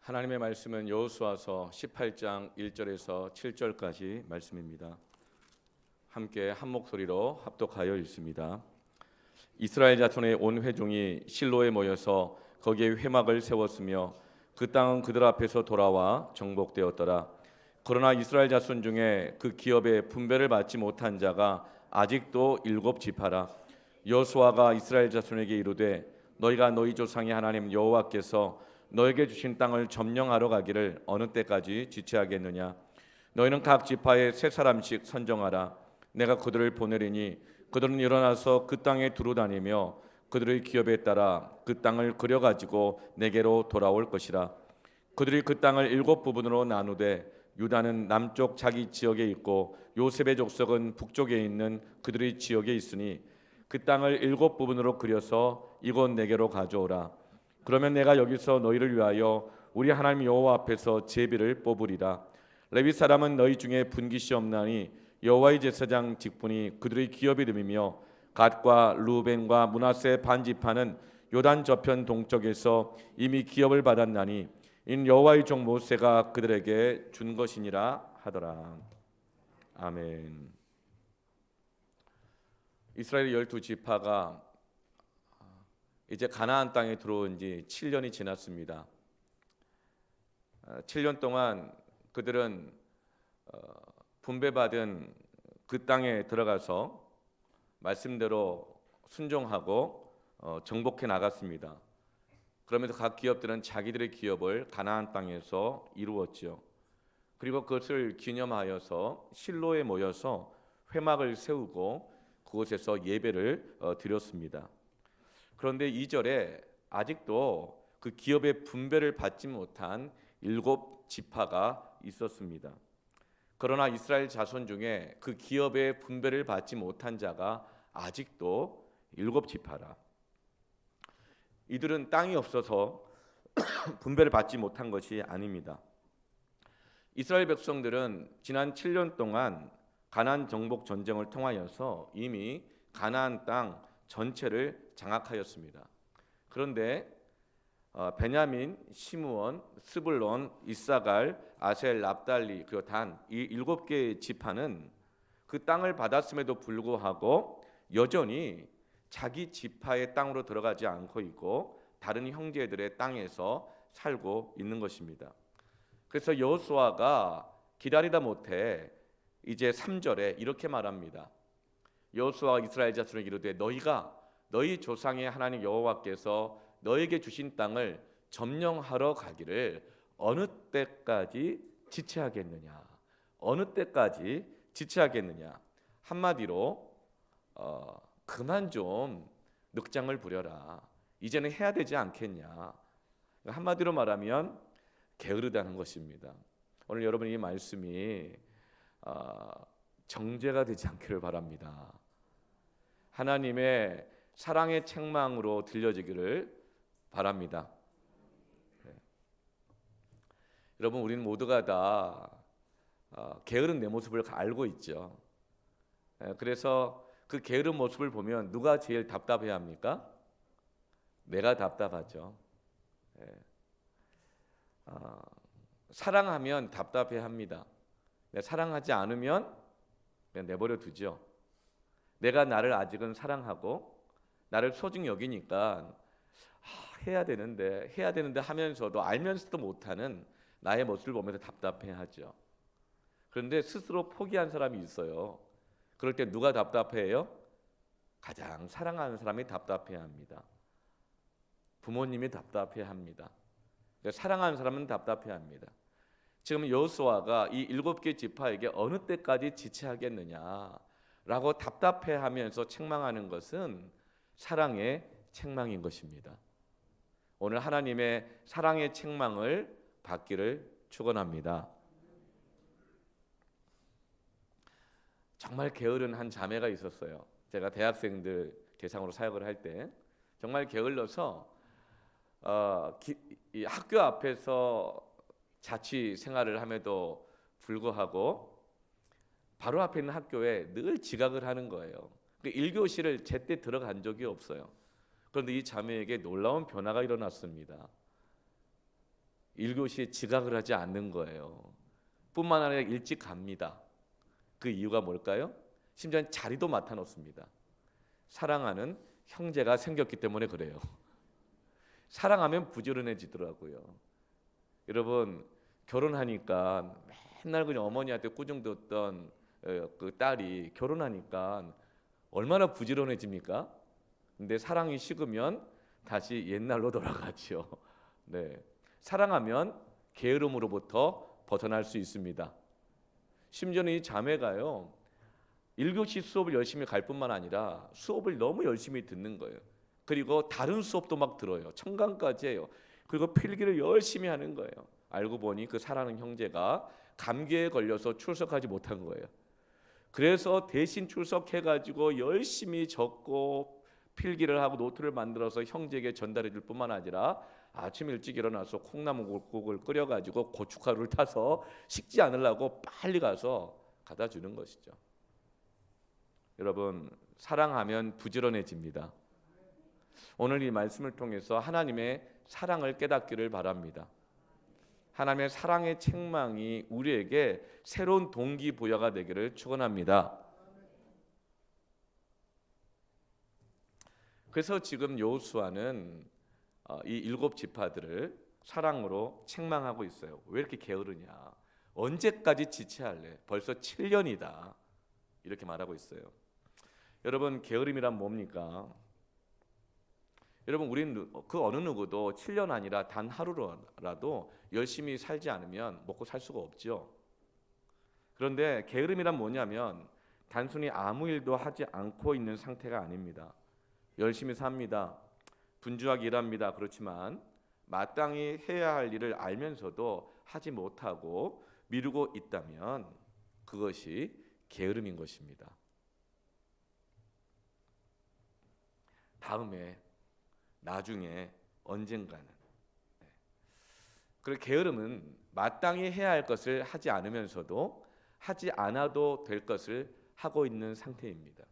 하나님의 말씀은 여호수아서 18장 1절에서 7절까지 말씀입니다. 함께 한 목소리로 합독하여 읽습니다. 이스라엘 자손의 온 회중이 실로에 모여서 거기에 회막을 세웠으며 그 땅은 그들 앞에서 돌아와 정복되었더라. 그러나 이스라엘 자손 중에 그 기업의 분배를 받지 못한 자가 아직도 7지파라. 여호수아가 이스라엘 자손에게 이르되 너희가 너희 조상의 하나님 여호와께서 너에게 주신 땅을 점령하러 가기를 어느 때까지 지체하겠느냐. 너희는 각 지파에 세 사람씩 선정하라. 내가 그들을 보내리니 그들은 일어나서 그 땅에 두루다니며 그들의 기업에 따라 그 땅을 그려가지고 내게로 돌아올 것이라. 그들이 그 땅을 7부분으로 나누되 유다는 남쪽 자기 지역에 있고 요셉의 족속은 북쪽에 있는 그들의 지역에 있으니 그 땅을 7부분으로 그려서 이곳 내게로 가져오라. 그러면 내가 여기서 너희를 위하여 우리 하나님 여호와 앞에서 제비를 뽑으리라. 레위 사람은 너희 중에 분깃이 없나니 여호와의 제사장 직분이 그들의 기업이 됨이며 갓과 루벤과 므낫세 반지파는 요단 저편 동쪽에서 이미 기업을 받았나니 인 여호와의 종 모세가 그들에게 준 것이니라 하더라. 아멘. 이스라엘 12지파가 이제 가나안 땅에 들어온 지 7년이 지났습니다. 7년 동안 그들은 분배받은 그 땅에 들어가서 말씀대로 순종하고 정복해 나갔습니다. 그러면서 각 기업들은 자기들의 기업을 가나안 땅에서 이루었죠. 그리고 그것을 기념하여서 실로에 모여서 회막을 세우고 그곳에서 예배를 드렸습니다. 그런데 2절에 아직도 그 기업의 분배를 받지 못한 7지파가 있었습니다. 그러나 이스라엘 자손 중에 그 기업의 분배를 받지 못한 자가 아직도 7지파라. 이들은 땅이 없어서 분배를 받지 못한 것이 아닙니다. 이스라엘 백성들은 지난 7년 동안 가나안 정복 전쟁을 통하여서 이미 가나안 땅 전체를 장악하였습니다. 그런데 베냐민, 시므온, 스불론, 이사갈, 아셀, 납달리 그리고 단 이 7개의 지파는 그 땅을 받았음에도 불구하고 여전히 자기 지파의 땅으로 들어가지 않고 있고 다른 형제들의 땅에서 살고 있는 것입니다. 그래서 여호수아가 기다리다 못해 이제 3절에 이렇게 말합니다. 여호수아가 이스라엘 자손에게 이르되 너희가 너희 조상의 하나님 여호와께서 너에게 주신 땅을 점령하러 가기를 어느 때까지 지체하겠느냐. 어느 때까지 지체하겠느냐. 한마디로 그만 좀 늑장을 부려라. 이제는 해야 되지 않겠냐. 한마디로 말하면 게으르다는 것입니다. 오늘 여러분 이 말씀이 정죄가 되지 않기를 바랍니다. 하나님의 사랑의 책망으로 들려지기를 바랍니다. 여러분 우리는 모두가 다 게으른 내 모습을 알고 있죠. 그래서 그 게으른 모습을 보면 누가 제일 답답해합니까? 내가 답답하죠. 사랑하면 답답해합니다. 사랑하지 않으면 그냥 내버려 두죠. 내가 나를 아직은 사랑하고 나를 소중히 여기니까 해야 되는데 하면서도 알면서도 못하는 나의 모습을 보면서 답답해하죠. 그런데 스스로 포기한 사람이 있어요. 그럴 때 누가 답답해해요? 가장 사랑하는 사람이 답답해합니다. 부모님이 답답해합니다. 사랑하는 사람은 답답해합니다. 지금 여호수아가 이 7개 지파에게 어느 때까지 지체하겠느냐라고 답답해하면서 책망하는 것은 사랑의 책망인 것입니다. 오늘 하나님의 사랑의 책망을 받기를 축원합니다. 정말 게으른 한 자매가 있었어요. 제가 대학생들 대상으로 사역을 할 때 정말 게을러서 이 학교 앞에서 자취 생활을 함에도 불구하고 바로 앞에 있는 학교에 늘 지각을 하는 거예요. 1교시를 제때 들어간 적이 없어요. 그런데 이 자매에게 놀라운 변화가 일어났습니다. 1교시에 지각을 하지 않는 거예요. 뿐만 아니라 일찍 갑니다. 그 이유가 뭘까요? 심지어 자리도 맡아 놓습니다. 사랑하는 형제가 생겼기 때문에 그래요. 사랑하면 부지런해지더라고요. 여러분, 결혼하니까 맨날 그냥 어머니한테 꾸중듣던 그 딸이 결혼하니까 얼마나 부지런해집니까? 근데 사랑이 식으면 다시 옛날로 돌아가죠. 네, 사랑하면 게으름으로부터 벗어날 수 있습니다. 심지어는 이 자매가요, 1교시 수업을 열심히 갈 뿐만 아니라 수업을 너무 열심히 듣는 거예요. 그리고 다른 수업도 막 들어요. 청강까지 해요. 그리고 필기를 열심히 하는 거예요. 알고 보니 그 사랑하는 형제가 감기에 걸려서 출석하지 못한 거예요. 그래서 대신 출석해가지고 열심히 적고 필기를 하고 노트를 만들어서 형제에게 전달해 줄 뿐만 아니라 아침 일찍 일어나서 콩나물국을 끓여가지고 고춧가루를 타서 식지 않으려고 빨리 가서 갖다 주는 것이죠. 여러분, 사랑하면 부지런해집니다. 오늘 이 말씀을 통해서 하나님의 사랑을 깨닫기를 바랍니다. 하나님의 사랑의 책망이 우리에게 새로운 동기부여가 되기를 축원합니다. 그래서 지금 여호수아는 이 7 지파들을 사랑으로 책망하고 있어요. 왜 이렇게 게으르냐? 언제까지 지체할래? 벌써 7년이다. 이렇게 말하고 있어요. 여러분, 게으름이란 뭡니까? 여러분, 우리는 그 어느 누구도 7년 아니라 단 하루라도 열심히 살지 않으면 먹고 살 수가 없죠. 그런데 게으름이란 뭐냐면 단순히 아무 일도 하지 않고 있는 상태가 아닙니다. 열심히 삽니다. 분주하게 일합니다. 그렇지만 마땅히 해야 할 일을 알면서도 하지 못하고 미루고 있다면 그것이 게으름인 것입니다. 다음에, 나중에, 언젠가는. 그리고 게으름은 마땅히 해야 할 것을 하지 않으면서도 하지 않아도 될 것을 하고 있는 상태입니다.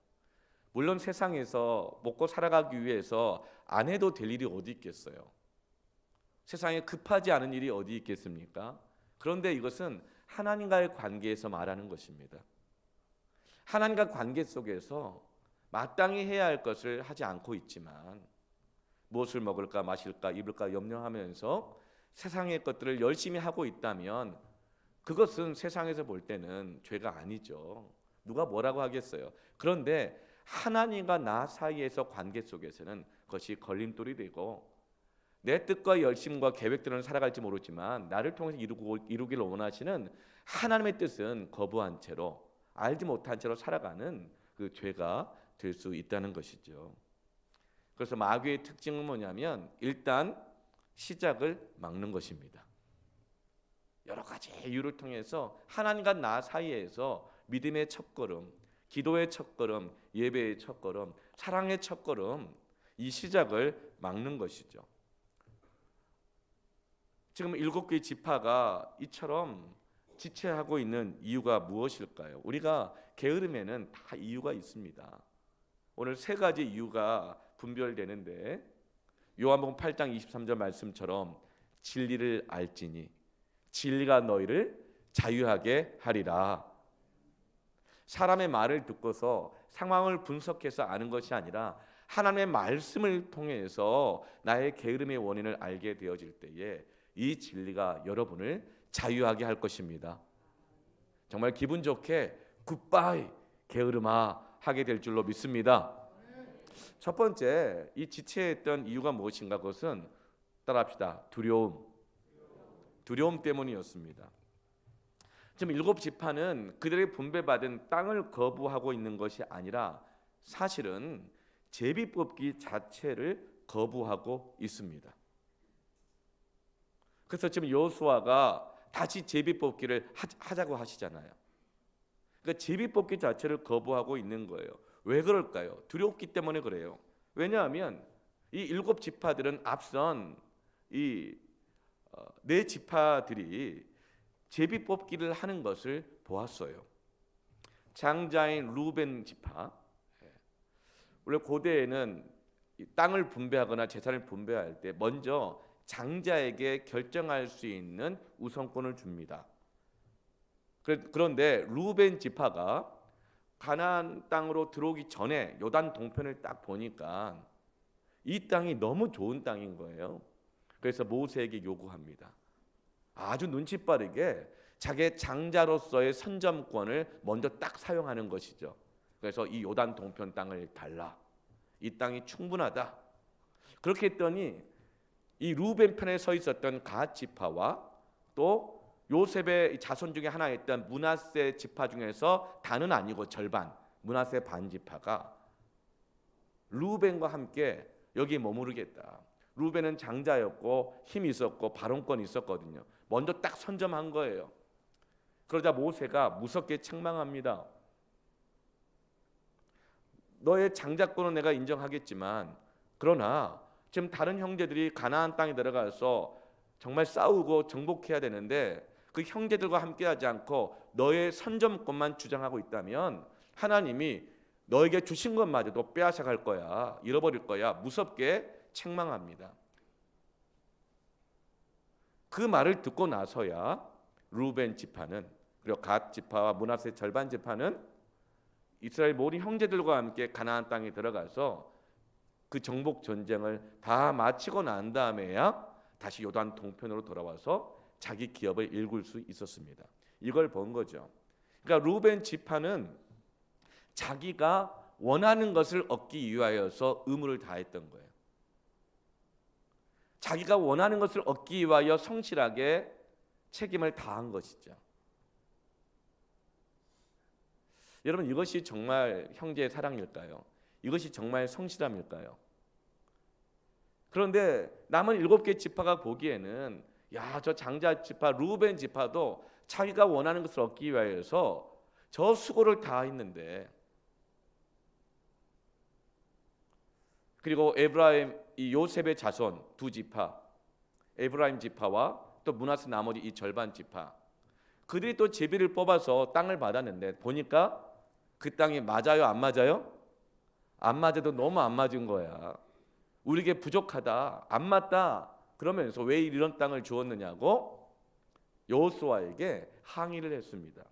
물론 세상에서 먹고 살아가기 위해서 안 해도 될 일이 어디 있겠어요? 세상에 급하지 않은 일이 어디 있겠습니까? 그런데 이것은 하나님과의 관계에서 말하는 것입니다. 하나님과 관계 속에서 마땅히 해야 할 것을 하지 않고 있지만 무엇을 먹을까 마실까 입을까 염려하면서 세상의 것들을 열심히 하고 있다면 그것은 세상에서 볼 때는 죄가 아니죠. 누가 뭐라고 하겠어요. 그런데 하나님과 나 사이에서 관계 속에서는 그것이 걸림돌이 되고 내 뜻과 열심과 계획대로는 살아갈지 모르지만 나를 통해서 이루기를 원하시는 하나님의 뜻은 거부한 채로 알지 못한 채로 살아가는 그 죄가 될 수 있다는 것이죠. 그래서 마귀의 특징은 뭐냐면 일단 시작을 막는 것입니다. 여러 가지 이유를 통해서 하나님과 나 사이에서 믿음의 첫걸음, 기도의 첫걸음, 예배의 첫걸음, 사랑의 첫걸음, 이 시작을 막는 것이죠. 지금 7개 지파가 이처럼 지체하고 있는 이유가 무엇일까요? 우리가 게으름에는 다 이유가 있습니다. 오늘 3가지 이유가 분별되는데 요한복음 8장 23절 말씀처럼 진리를 알지니 진리가 너희를 자유하게 하리라. 사람의 말을 듣고서 상황을 분석해서 아는 것이 아니라 하나님의 말씀을 통해서 나의 게으름의 원인을 알게 되어질 때에 이 진리가 여러분을 자유하게 할 것입니다. 정말 기분 좋게 굿바이 게으름아 하게 될 줄로 믿습니다. 첫 번째, 이 지체했던 이유가 무엇인가? 그것은 따라합시다. 두려움 때문이었습니다. 지금 7 지파는 그들의 분배받은 땅을 거부하고 있는 것이 아니라 사실은 제비뽑기 자체를 거부하고 있습니다. 그래서 지금 여호수아가 다시 제비뽑기를 하자고 하시잖아요. 그러니까 제비뽑기 자체를 거부하고 있는 거예요. 왜 그럴까요? 두렵기 때문에 그래요. 왜냐하면 이 7 지파들은 앞선 이 4 지파들이 제비뽑기를 하는 것을 보았어요. 장자인 루벤 지파, 원래 고대에는 땅을 분배하거나 재산을 분배할 때 먼저 장자에게 결정할 수 있는 우선권을 줍니다. 그런데 루벤 지파가 가나안 땅으로 들어오기 전에 요단 동편을 딱 보니까 이 땅이 너무 좋은 땅인 거예요. 그래서 모세에게 요구합니다. 아주 눈치 빠르게 자기의 장자로서의 선점권을 먼저 딱 사용하는 것이죠. 그래서 이 요단 동편 땅을 달라. 이 땅이 충분하다. 그렇게 했더니 이 루벤 편에 서 있었던 갓 지파와 또 요셉의 자손 중에 하나였던 므낫세 지파 중에서 다는 아니고 절반, 므낫세 반 지파가 루벤과 함께 여기 머무르겠다. 루벤은 장자였고 힘이 있었고 발언권이 있었거든요. 먼저 딱 선점한 거예요. 그러자 모세가 무섭게 책망합니다. 너의 장자권은 내가 인정하겠지만 그러나 지금 다른 형제들이 가나안 땅에 들어가서 정말 싸우고 정복해야 되는데 그 형제들과 함께하지 않고 너의 선점권만 주장하고 있다면 하나님이 너에게 주신 것마저도 빼앗아갈 거야. 잃어버릴 거야. 무섭게 책망합니다. 그 말을 듣고 나서야 루벤 지파는 그리고 갓 지파와 므낫세 절반 지파는 이스라엘 모든 형제들과 함께 가나안 땅에 들어가서 그 정복 전쟁을 다 마치고 난 다음에야 다시 요단 동편으로 돌아와서 자기 기업을 일굴 수 있었습니다. 이걸 본 거죠. 그러니까 루벤 지파는 자기가 원하는 것을 얻기 위하여서 의무를 다했던 거예요. 자기가 원하는 것을 얻기 위하여 성실하게 책임을 다한 것이죠. 여러분, 이것이 정말 형제의 사랑일까요? 이것이 정말 성실함일까요? 그런데 남은 7개 지파가 보기에는 저 장자 지파 루벤 지파도 자기가 원하는 것을 얻기 위해서 저 수고를 다 했는데, 그리고 에브라임 이 요셉의 자손 두 지파, 에브라임 지파와 또 므낫세 나머지 이 절반 지파, 그들이 또 제비를 뽑아서 땅을 받았는데 보니까 그 땅이 맞아요, 안 맞아요? 안 맞아도 너무 안 맞은 거야. 우리에게 부족하다, 안 맞다. 그러면서 왜 이런 땅을 주었느냐고 여호수아에게 항의를 했습니다.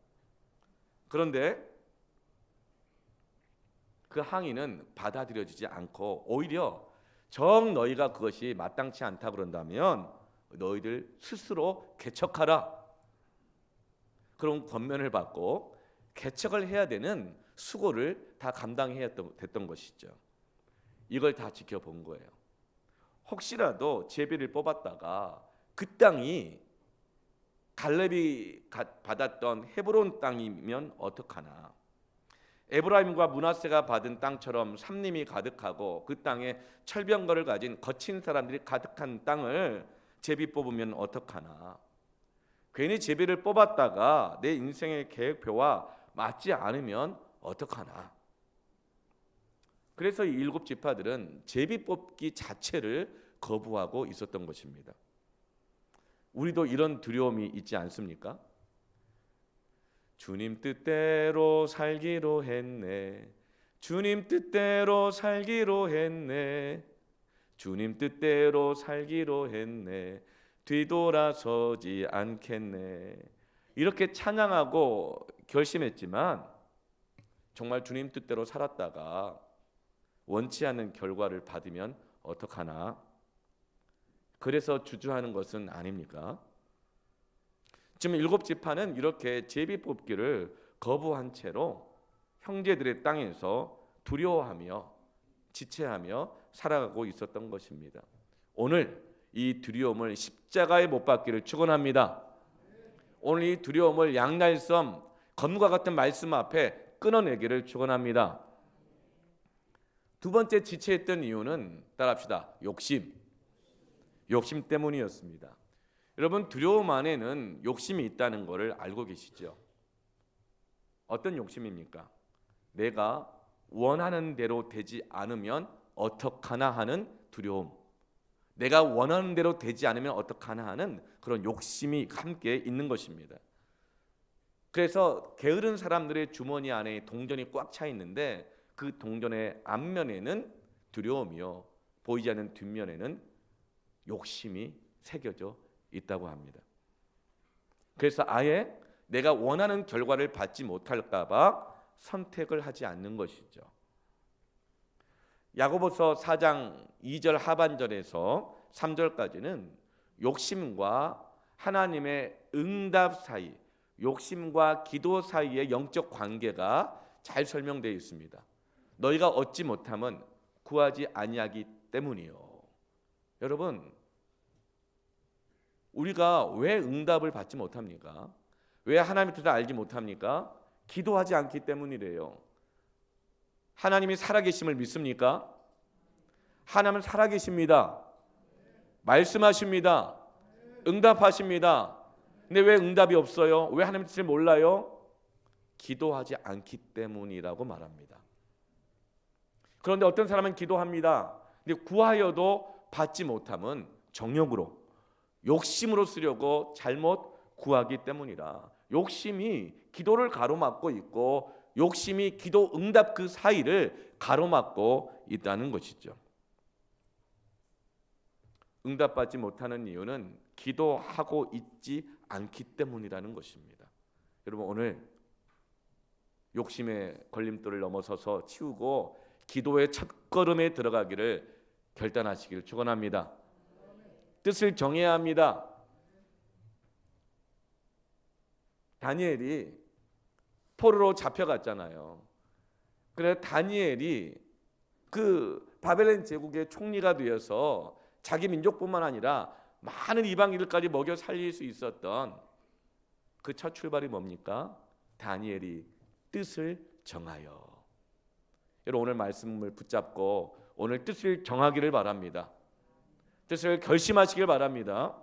그런데 그 항의는 받아들여지지 않고 오히려 정 너희가 그것이 마땅치 않다 그런다면 너희들 스스로 개척하라. 그런 권면을 받고 개척을 해야 되는 수고를 다 감당해야 됐던 것이죠. 이걸 다 지켜본 거예요. 혹시라도 제비를 뽑았다가 그 땅이 갈렙이 받았던 헤브론 땅이면 어떡하나. 에브라임과 므낫세가 받은 땅처럼 삼림이 가득하고 그 땅에 철병거를 가진 거친 사람들이 가득한 땅을 제비 뽑으면 어떡하나. 괜히 제비를 뽑았다가 내 인생의 계획표와 맞지 않으면 어떡하나. 그래서 이 7 지파들은 제비 뽑기 자체를 거부하고 있었던 것입니다. 우리도 이런 두려움이 있지 않습니까? 주님 뜻대로 살기로 했네. 주님 뜻대로 살기로 했네. 주님 뜻대로 살기로 했네. 뒤돌아서지 않겠네. 이렇게 찬양하고 결심했지만 정말 주님 뜻대로 살았다가 원치 않는 결과를 받으면 어떡하나. 그래서 주저하는 것은 아닙니까? 지금 7 지파는 이렇게 제비 뽑기를 거부한 채로 형제들의 땅에서 두려워하며 지체하며 살아가고 있었던 것입니다. 오늘 이 두려움을 십자가에 못 박기를 축원합니다. 오늘 이 두려움을 양날섬 검과 같은 말씀 앞에 끊어내기를 축원합니다. 두 번째 지체했던 이유는 따라합시다. 욕심 때문이었습니다. 여러분, 두려움 안에는 욕심이 있다는 것을 알고 계시죠? 어떤 욕심입니까? 내가 원하는 대로 되지 않으면 어떡하나 하는 두려움. 내가 원하는 대로 되지 않으면 어떡하나 하는 그런 욕심이 함께 있는 것입니다. 그래서 게으른 사람들의 주머니 안에 동전이 꽉 차 있는데 그 동전의 앞면에는 두려움이요, 보이지 않는 뒷면에는 욕심이 새겨져 있다고 합니다. 그래서 아예 내가 원하는 결과를 받지 못할까 봐 선택을 하지 않는 것이죠. 야고보서 4장 2절 하반절에서 3절까지는 욕심과 하나님의 응답 사이, 욕심과 기도 사이의 영적 관계가 잘 설명되어 있습니다. 너희가 얻지 못함은 구하지 아니하기 때문이요. 여러분, 우리가 왜 응답을 받지 못합니까? 왜 하나님의 뜻을 알지 못합니까? 기도하지 않기 때문이래요. 하나님이 살아계심을 믿습니까? 하나님은 살아계십니다. 말씀하십니다. 응답하십니다. 근데 왜 응답이 없어요? 왜 하나님의 뜻을 몰라요? 기도하지 않기 때문이라고 말합니다. 그런데 어떤 사람은 기도합니다. 근데 구하여도 받지 못함은 정욕으로, 욕심으로 쓰려고 잘못 구하기 때문이라. 욕심이 기도를 가로막고 있고 욕심이 기도 응답 그 사이를 가로막고 있다는 것이죠. 응답받지 못하는 이유는 기도하고 있지 않기 때문이라는 것입니다. 여러분, 오늘 욕심의 걸림돌을 넘어서서 치우고 기도의 첫걸음에 들어가기를 결단하시기를 축원합니다. 뜻을 정해야 합니다. 다니엘이 포로로 잡혀갔잖아요. 그래서 다니엘이 그 바벨론 제국의 총리가 되어서 자기 민족뿐만 아니라 많은 이방인들까지 먹여 살릴 수 있었던 그 첫 출발이 뭡니까? 다니엘이 뜻을 정하여. 여러분, 오늘 말씀을 붙잡고 오늘 뜻을 정하기를 바랍니다. 뜻을 결심하시길 바랍니다.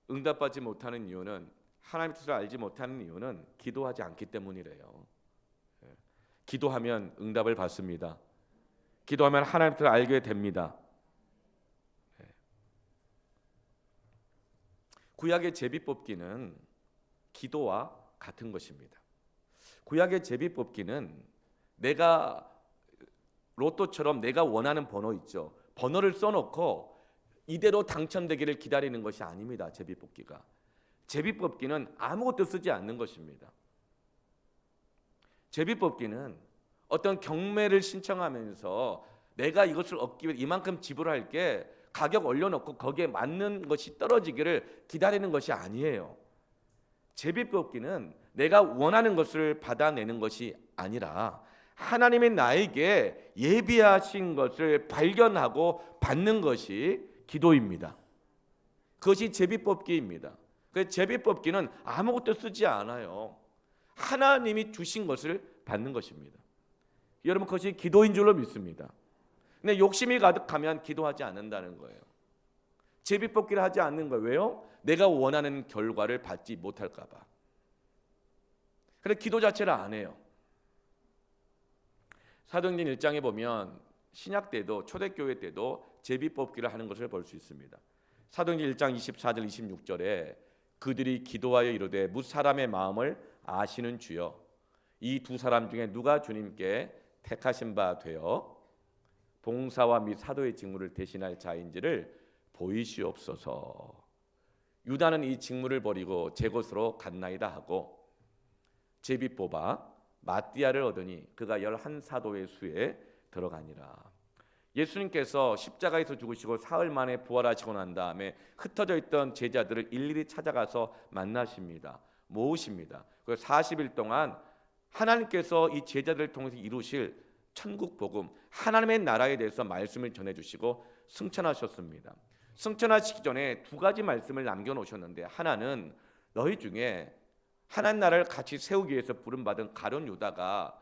응답받지 못하는 이유는, 하나님의 뜻을 알지 못하는 이유는 기도하지 않기 때문이래요. 기도하면 응답을 받습니다. 기도하면 하나님의 뜻을 알게 됩니다. 구약의 제비뽑기는 기도와 같은 것입니다. 구약의 제비뽑기는 내가 로또처럼 내가 원하는 번호 있죠. 번호를 써놓고 이대로 당첨되기를 기다리는 것이 아닙니다. 제비뽑기가. 제비뽑기는 아무것도 쓰지 않는 것입니다. 제비뽑기는 어떤 경매를 신청하면서 내가 이것을 얻기 위해 이만큼 지불할게, 가격 올려놓고 거기에 맞는 것이 떨어지기를 기다리는 것이 아니에요. 제비뽑기는 내가 원하는 것을 받아내는 것이 아니라 하나님이 나에게 예비하신 것을 발견하고 받는 것이 기도입니다. 그것이 제비뽑기입니다. 그 제비뽑기는 아무것도 쓰지 않아요. 하나님이 주신 것을 받는 것입니다. 여러분, 그것이 기도인 줄로 믿습니다. 근데 욕심이 가득하면 기도하지 않는다는 거예요. 제비뽑기를 하지 않는 거예요. 왜요? 내가 원하는 결과를 받지 못할까 봐. 그래서 기도 자체를 안 해요. 사도행전 1장에 보면 신약 때도, 초대교회 때도 제비뽑기를 하는 것을 볼 수 있습니다. 사도행전 1장 24절 26절에 그들이 기도하여 이르되 뭇 사람의 마음을 아시는 주여, 이 두 사람 중에 누가 주님께 택하신 바 되어 봉사와 및 사도의 직무를 대신할 자인지를 보이시옵소서. 유다는 이 직무를 버리고 제 곳으로 갔나이다 하고 제비 뽑아 마띠아를 얻으니 그가 11사도의 수에 들어가니라. 예수님께서 십자가에서 죽으시고 사흘 만에 부활하시고 난 다음에 흩어져 있던 제자들을 일일이 찾아가서 만나십니다. 모으십니다. 그래서 40일 동안 하나님께서 이 제자들을 통해서 이루실 천국 복음, 하나님의 나라에 대해서 말씀을 전해주시고 승천하셨습니다. 승천하시기 전에 두 가지 말씀을 남겨놓으셨는데, 하나는 너희 중에 하나님 나라를 같이 세우기 위해서 부름받은 가룟 유다가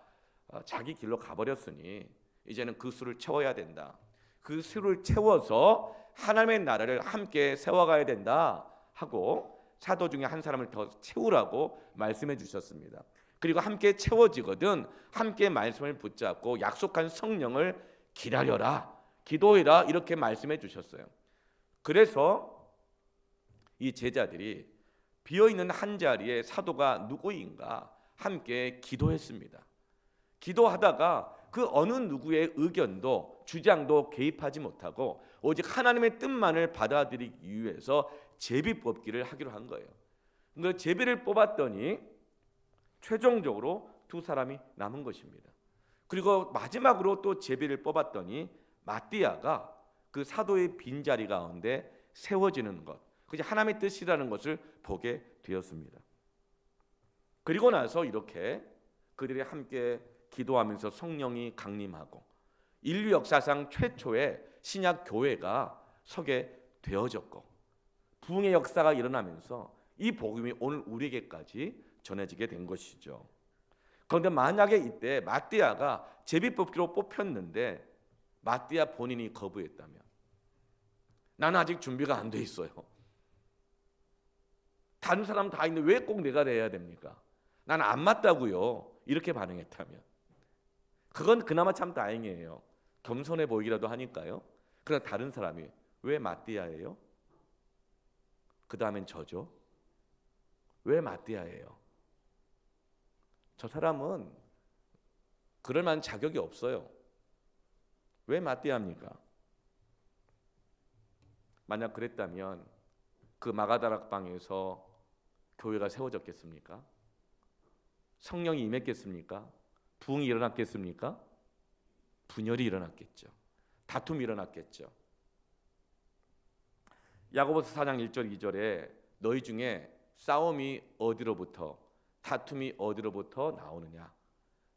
자기 길로 가버렸으니 이제는 그 수를 채워야 된다. 그 수를 채워서 하나님의 나라를 함께 세워가야 된다 하고 사도 중에 한 사람을 더 채우라고 말씀해 주셨습니다. 그리고 함께 채워지거든 함께 말씀을 붙잡고 약속한 성령을 기다려라, 기도해라, 이렇게 말씀해 주셨어요. 그래서 이 제자들이 비어있는 한 자리에 사도가 누구인가 함께 기도했습니다. 기도하다가 그 어느 누구의 의견도 주장도 개입하지 못하고 오직 하나님의 뜻만을 받아들이기 위해서 제비 뽑기를 하기로 한 거예요. 그 제비를 뽑았더니 최종적으로 두 사람이 남은 것입니다. 그리고 마지막으로 또 제비를 뽑았더니 마띠아가 그 사도의 빈자리 가운데 세워지는 것, 그게 하나님의 뜻이라는 것을 보게 되었습니다. 그리고 나서 이렇게 그들이 함께 기도하면서 성령이 강림하고 인류 역사상 최초의 신약 교회가 서게 되어졌고 부흥의 역사가 일어나면서 이 복음이 오늘 우리에게까지 전해지게 된 것이죠. 그런데 만약에 이때 마띠아가 제비뽑기로 뽑혔는데 마띠아 본인이 거부했다면, 나는 아직 준비가 안 돼 있어요, 다른 사람 다 있는데 왜 꼭 내가 돼야 됩니까? 나는 안 맞다고요, 이렇게 반응했다면 그건 그나마 참 다행이에요. 겸손해 보이기라도 하니까요. 그러나 다른 사람이 왜 마띠아예요? 그 다음엔 저죠. 왜 마띠아예요? 저 사람은 그럴 만한 자격이 없어요. 왜 마띠아입니까? 만약 그랬다면 그 마가다락방에서 교회가 세워졌겠습니까? 성령이 임했겠습니까? 부흥이 일어났겠습니까? 분열이 일어났겠죠. 다툼이 일어났겠죠. 야고보서 4장 1절 2절에 너희 중에 싸움이 어디로부터, 다툼이 어디로부터 나오느냐?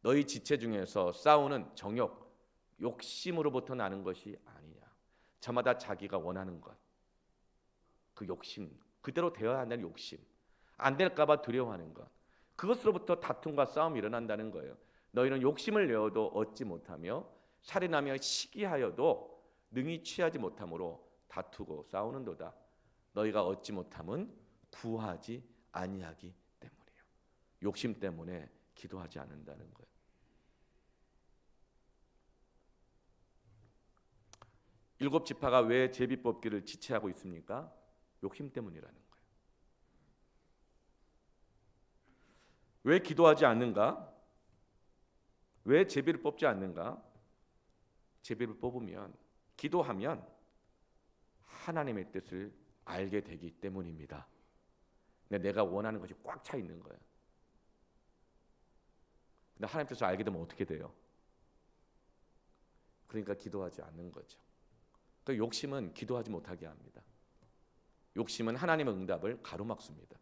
너희 지체 중에서 싸우는 정욕, 욕심으로부터 나는 것이 아니냐? 저마다 자기가 원하는 것, 그 욕심, 그대로 되어야 한다는 욕심, 안 될까 봐 두려워하는 것, 그것으로부터 다툼과 싸움이 일어난다는 거예요. 너희는 욕심을 내어도 얻지 못하며 살인하며 시기하여도 능히 취하지 못함으로 다투고 싸우는도다. 너희가 얻지 못함은 구하지 아니하기 때문이에요. 욕심 때문에 기도하지 않는다는 거예요. 일곱 지파가 왜 제비뽑기를 지체하고 있습니까? 욕심 때문이라는 거예요. 왜 기도하지 않는가? 왜 제비를 뽑지 않는가? 제비를 뽑으면, 기도하면 하나님의 뜻을 알게 되기 때문입니다. 근데 내가 원하는 것이 꽉 차 있는 거예요. 근데 하나님 뜻을 알게 되면 어떻게 돼요? 그러니까 기도하지 않는 거죠. 그 욕심은 기도하지 못하게 합니다. 욕심은 하나님의 응답을 가로막습니다.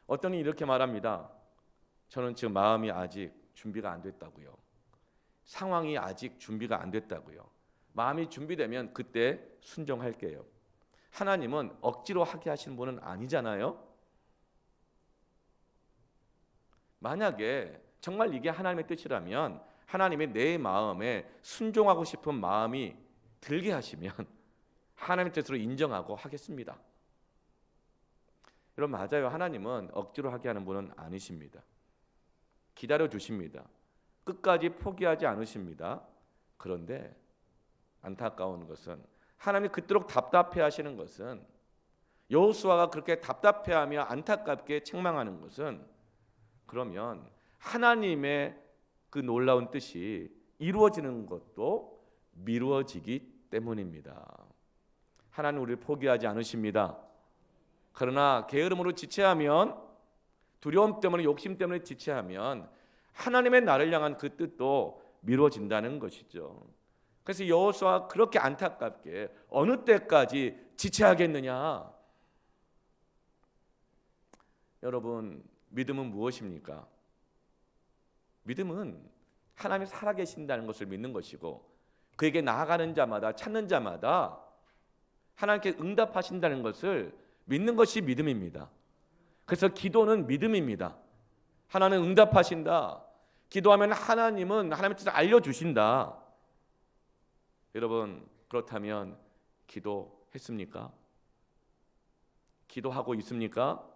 어떤 이는 이렇게 말합니다. 저는 지금 마음이 아직 준비가 안 됐다고요. 상황이 아직 준비가 안 됐다고요. 마음이 준비되면 그때 순종할게요. 하나님은 억지로 하게 하시는 분은 아니잖아요. 만약에 정말 이게 하나님의 뜻이라면 하나님의 내 마음에 순종하고 싶은 마음이 들게 하시면 하나님의 뜻으로 인정하고 하겠습니다. 여러분, 맞아요. 하나님은 억지로 하게 하는 분은 아니십니다. 기다려 주십니다. 끝까지 포기하지 않으십니다. 그런데 안타까운 것은, 하나님이 그토록 답답해 하시는 것은, 여호수아가 그렇게 답답해하며 안타깝게 책망하는 것은, 그러면 하나님의 그 놀라운 뜻이 이루어지는 것도 미루어지기 때문입니다. 하나님 우리를 포기하지 않으십니다. 그러나 게으름으로 지체하면, 두려움 때문에, 욕심 때문에 지체하면 하나님의 나를 향한 그 뜻도 미뤄진다는 것이죠. 그래서 여호수아가 그렇게 안타깝게 어느 때까지 지체하겠느냐? 여러분, 믿음은 무엇입니까? 믿음은 하나님이 살아계신다는 것을 믿는 것이고, 그에게 나아가는 자마다, 찾는 자마다 하나님께 응답하신다는 것을 믿는 것이 믿음입니다. 그래서 기도는 믿음입니다. 하나님 응답하신다. 기도하면 하나님은 하나님의 뜻을 알려주신다. 여러분, 그렇다면 기도했습니까? 기도하고 있습니까?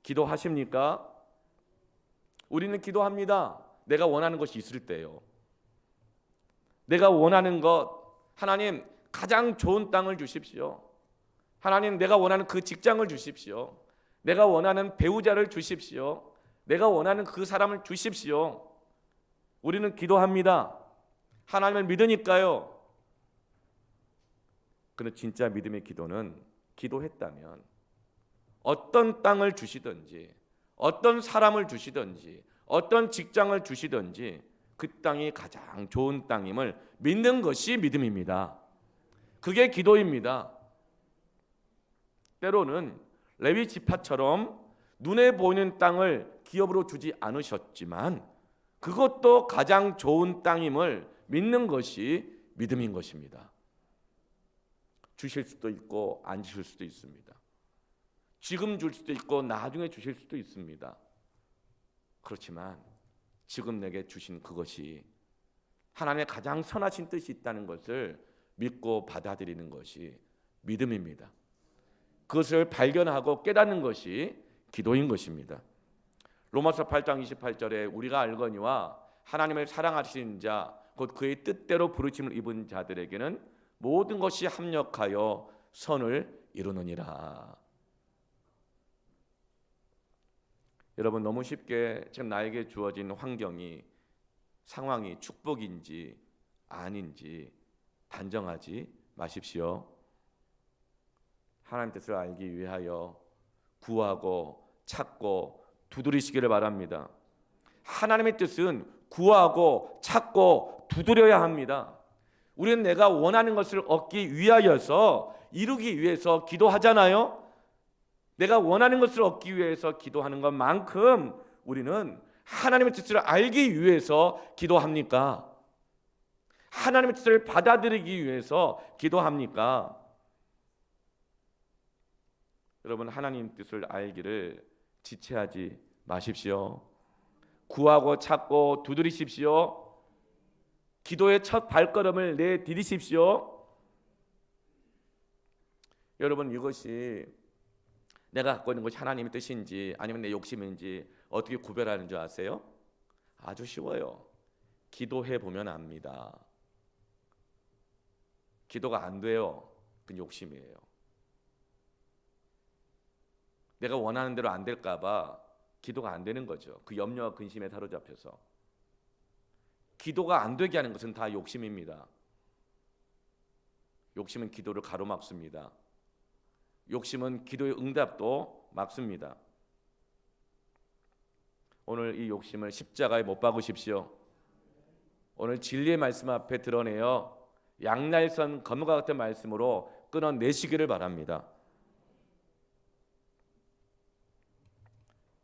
기도하십니까? 우리는 기도합니다. 내가 원하는 것이 있을 때요. 내가 원하는 것, 하나님 가장 좋은 땅을 주십시오. 하나님 내가 원하는 그 직장을 주십시오. 내가 원하는 배우자를 주십시오. 내가 원하는 그 사람을 주십시오. 우리는 기도합니다. 하나님을 믿으니까요. 그런데 진짜 믿음의 기도는 기도했다면 어떤 땅을 주시든지 어떤 사람을 주시든지 어떤 직장을 주시든지 그 땅이 가장 좋은 땅임을 믿는 것이 믿음입니다. 그게 기도입니다. 때로는 레위 지파처럼 눈에 보이는 땅을 기업으로 주지 않으셨지만 그것도 가장 좋은 땅임을 믿는 것이 믿음인 것입니다. 주실 수도 있고 안 주실 수도 있습니다. 지금 줄 수도 있고 나중에 주실 수도 있습니다. 그렇지만 지금 내게 주신 그것이 하나님의 가장 선하신 뜻이 있다는 것을 믿고 받아들이는 것이 믿음입니다. 그것을 발견하고 깨닫는 것이 기도인 것입니다. 로마서 8장 28절에 우리가 알거니와 하나님을 사랑하시는 자 곧 그의 뜻대로 부르심을 입은 자들에게는 모든 것이 합력하여 선을 이루느니라. 여러분, 너무 쉽게 지금 나에게 주어진 환경이 상황이 축복인지 아닌지 단정하지 마십시오. 하나님 뜻을 알기 위하여 구하고 찾고 두드리시기를 바랍니다. 하나님의 뜻은 구하고 찾고 두드려야 합니다. 우리는 내가 원하는 것을 얻기 위하여서 이루기 위해서 기도하잖아요. 내가 원하는 것을 얻기 위해서 기도하는 것만큼 우리는 하나님의 뜻을 알기 위해서 기도합니까? 하나님의 뜻을 받아들이기 위해서 기도합니까? 여러분, 하나님 뜻을 알기를 지체하지 마십시오. 구하고 찾고 두드리십시오. 기도의 첫 발걸음을 내디디십시오. 여러분, 이것이 내가 갖고 있는 것이 하나님의 뜻인지 아니면 내 욕심인지 어떻게 구별하는 줄 아세요? 아주 쉬워요. 기도해 보면 압니다. 기도가 안 돼요. 그건 욕심이에요. 내가 원하는 대로 안 될까 봐 기도가 안 되는 거죠. 그 염려와 근심에 사로잡혀서. 기도가 안 되게 하는 것은 다 욕심입니다. 욕심은 기도를 가로막습니다. 욕심은 기도의 응답도 막습니다. 오늘 이 욕심을 십자가에 못 박으십시오. 오늘 진리의 말씀 앞에 드러내어 양날선 검과 같은 말씀으로 끊어내시기를 바랍니다.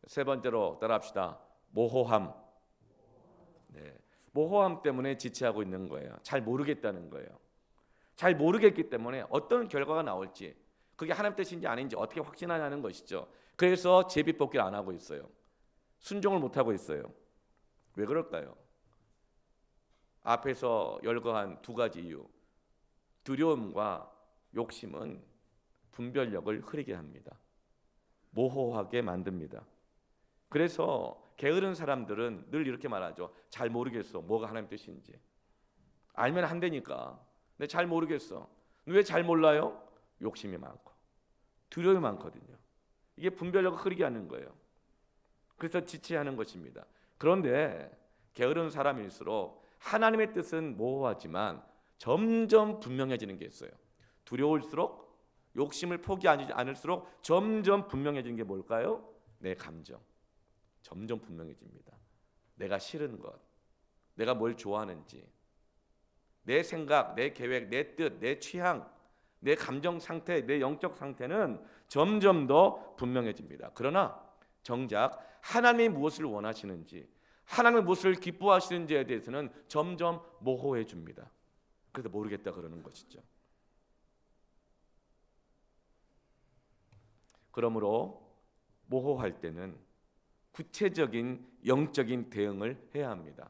세 번째로 따라합시다. 모호함. 네. 모호함 때문에 지체하고 있는 거예요. 잘 모르겠다는 거예요. 잘 모르겠기 때문에 어떤 결과가 나올지 그게 하나님 뜻인지 아닌지 어떻게 확신하냐는 것이죠. 그래서 제비뽑기를 안 하고 있어요. 순종을 못 하고 있어요. 왜 그럴까요? 앞에서 열거한 두 가지 이유. 두려움과 욕심은 분별력을 흐리게 합니다. 모호하게 만듭니다. 그래서 게으른 사람들은 늘 이렇게 말하죠. 잘 모르겠어. 뭐가 하나님 뜻인지. 알면 한다니까. 근데 잘 모르겠어. 왜 잘 몰라요? 욕심이 많고 두려움이 많거든요. 이게 분별력을 흐리게 하는 거예요. 그래서 지체하는 것입니다. 그런데 게으른 사람일수록 하나님의 뜻은 모호하지만 점점 분명해지는 게 있어요. 두려울수록 욕심을 포기하지 않을수록 점점 분명해지는 게 뭘까요? 내 감정. 점점 분명해집니다. 내가 싫은 것, 내가 뭘 좋아하는지, 내 생각, 내 계획, 내 뜻, 내 취향, 내 감정 상태, 내 영적 상태는 점점 더 분명해집니다. 그러나 정작 하나님이 무엇을 원하시는지, 하나님이 무엇을 기뻐하시는지에 대해서는 점점 모호해집니다. 그래서 모르겠다 그러는 것이죠. 그러므로 모호할 때는 구체적인 영적인 대응을 해야 합니다.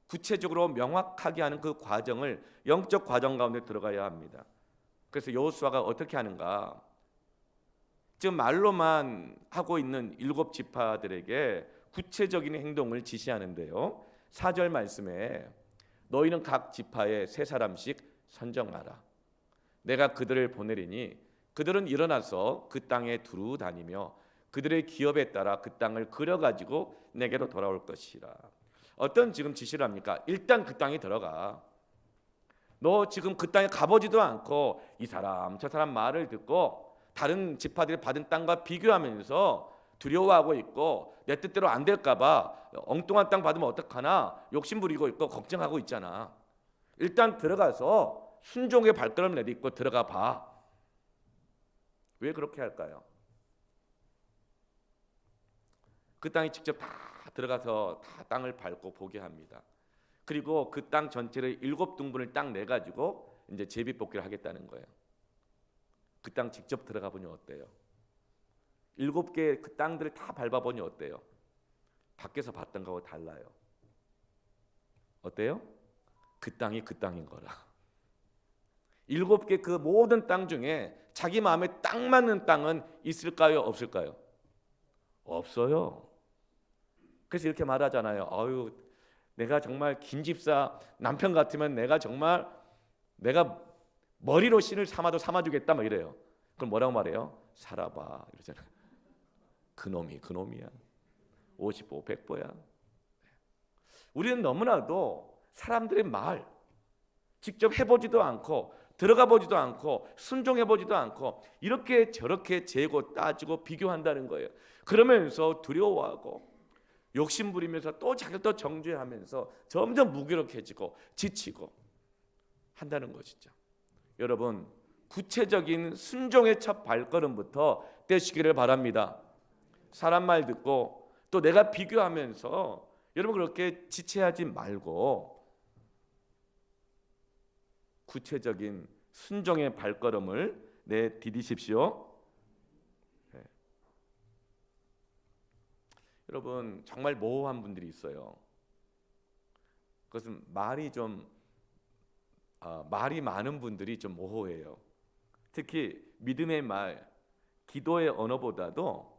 구체적으로 명확하게 하는 그 과정을 영적 과정 가운데 들어가야 합니다. 그래서 여호수아가 어떻게 하는가? 지금 말로만 하고 있는 7 지파들에게 구체적인 행동을 지시하는데요. 4절 말씀에 너희는 각 지파에 3사람씩 선정하라. 내가 그들을 보내리니 그들은 일어나서 그 땅에 두루 다니며 그들의 기업에 따라 그 땅을 그려가지고 내게로 돌아올 것이라. 어떤 지금 지시를 합니까? 일단 그 땅에 들어가. 너 지금 그 땅에 가보지도 않고 이 사람 저 사람 말을 듣고 다른 지파들이 받은 땅과 비교하면서 두려워하고 있고 내 뜻대로 안 될까 봐 엉뚱한 땅 받으면 어떡하나 욕심 부리고 있고 걱정하고 있잖아. 일단 들어가서 순종의 발걸음을 내딛고 들어가 봐. 왜 그렇게 할까요? 그 땅에 직접 다 들어가서 다 땅을 밟고 보게 합니다. 그리고 그 땅 전체를 7등분을 딱 내가지고 이제 제비뽑기를 하겠다는 거예요. 그 땅 직접 들어가 보니 어때요? 7개 그 땅들을 다 밟아보니 어때요? 밖에서 봤던 거하고 달라요. 어때요? 그 땅이 그 땅인 거라. 7개 그 모든 땅 중에 자기 마음에 딱 맞는 땅은 있을까요? 없을까요? 없어요. 그래서 이렇게 말하잖아요. 아유, 내가 정말 김 집사 남편 같으면 내가 정말 내가 머리로 신을 삼아도 삼아주겠다 막 이래요. 그럼 뭐라고 말해요? 살아봐 이러잖아요. 그놈이야. 50보 100보야. 우리는 너무나도 사람들의 말 직접 해보지도 않고 들어가 보지도 않고 순종해 보지도 않고 이렇게 저렇게 재고 따지고 비교한다는 거예요. 그러면서 두려워하고 욕심부리면서 또 자기도 정죄하면서 점점 무기력해지고 지치고 한다는 것이죠. 여러분, 구체적인 순종의 첫 발걸음부터 떼시기를 바랍니다. 사람 말 듣고 또 내가 비교하면서 여러분 그렇게 지체하지 말고 구체적인 순종의 발걸음을 내디디십시오. 네. 여러분 정말 모호한 분들이 있어요. 그것은 말이 많은 분들이 좀 모호해요. 특히 믿음의 말, 기도의 언어보다도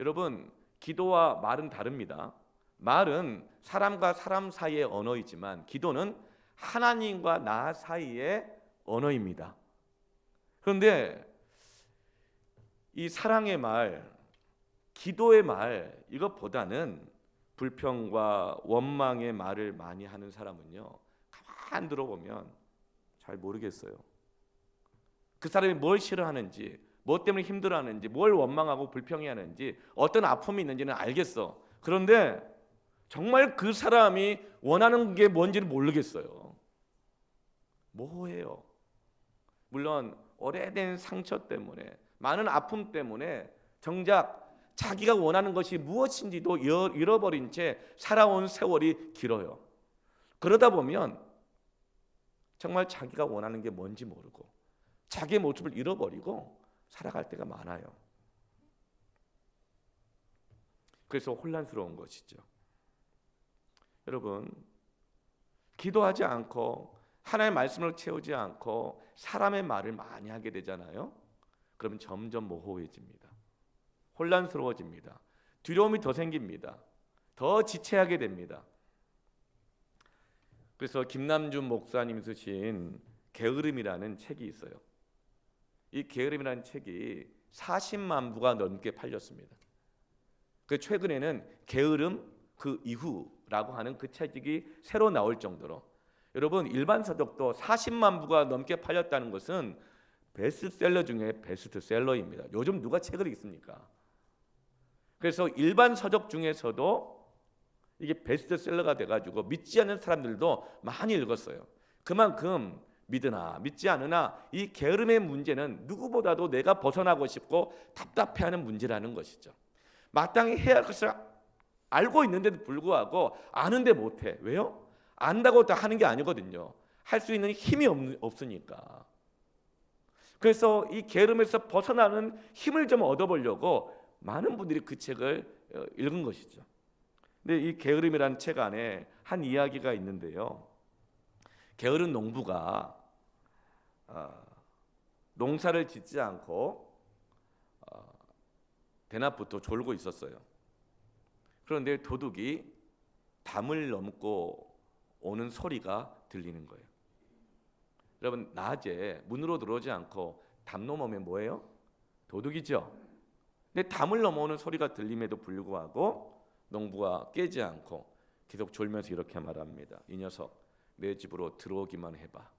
여러분 기도와 말은 다릅니다. 말은 사람과 사람 사이의 언어이지만 기도는 하나님과 나 사이의 언어입니다. 그런데 이 사랑의 말, 기도의 말 이것보다는 불평과 원망의 말을 많이 하는 사람은요, 가만 들어보면 잘 모르겠어요. 그 사람이 뭘 싫어하는지, 뭐 때문에 힘들어하는지, 뭘 원망하고 불평해하는지, 어떤 아픔이 있는지는 알겠어. 그런데 정말 그 사람이 원하는 게 뭔지는 모르겠어요. 모호해요. 물론 오래된 상처 때문에, 많은 아픔 때문에 정작 자기가 원하는 것이 무엇인지도 잃어버린 채 살아온 세월이 길어요. 그러다 보면 정말 자기가 원하는 게 뭔지 모르고 자기의 모습을 잃어버리고 살아갈 때가 많아요. 그래서 혼란스러운 것이죠. 여러분, 기도하지 않고 하나님의 말씀을 채우지 않고 사람의 말을 많이 하게 되잖아요. 그러면 점점 모호해집니다. 혼란스러워집니다. 두려움이 더 생깁니다. 더 지체하게 됩니다. 그래서 김남준 목사님 쓰신 게으름이라는 책이 있어요. 이 게으름이라는 책이 40만 부가 넘게 팔렸습니다. 그 최근에는 게으름 그 이후라고 하는 그 책이 새로 나올 정도로, 여러분 일반 서적도 40만 부가 넘게 팔렸다는 것은 베스트셀러 중에 베스트셀러입니다. 요즘 누가 책을 읽습니까? 그래서 일반 서적 중에서도 이게 베스트셀러가 돼가지고 믿지 않는 사람들도 많이 읽었어요. 그만큼 믿으나 믿지 않으나 이 게으름의 문제는 누구보다도 내가 벗어나고 싶고 답답해하는 문제라는 것이죠. 마땅히 해야 할 것을 알고 있는데도 불구하고 아는데 못해. 왜요? 안다고 다 하는 게 아니거든요. 할 수 있는 힘이 없으니까. 그래서 이 게으름에서 벗어나는 힘을 좀 얻어보려고 많은 분들이 그 책을 읽은 것이죠. 근데 이 게으름이라는 책 안에 한 이야기가 있는데요. 게으른 농부가 농사를 짓지 않고 대낮부터 졸고 있었어요. 그런데 도둑이 담을 넘고 오는 소리가 들리는 거예요. 여러분 낮에 문으로 들어오지 않고 담 넘으면 뭐예요? 도둑이죠. 근데 담을 넘어오는 소리가 들림에도 불구하고 농부가 깨지 않고 계속 졸면서 이렇게 말합니다. 이 녀석 내 집으로 들어오기만 해봐.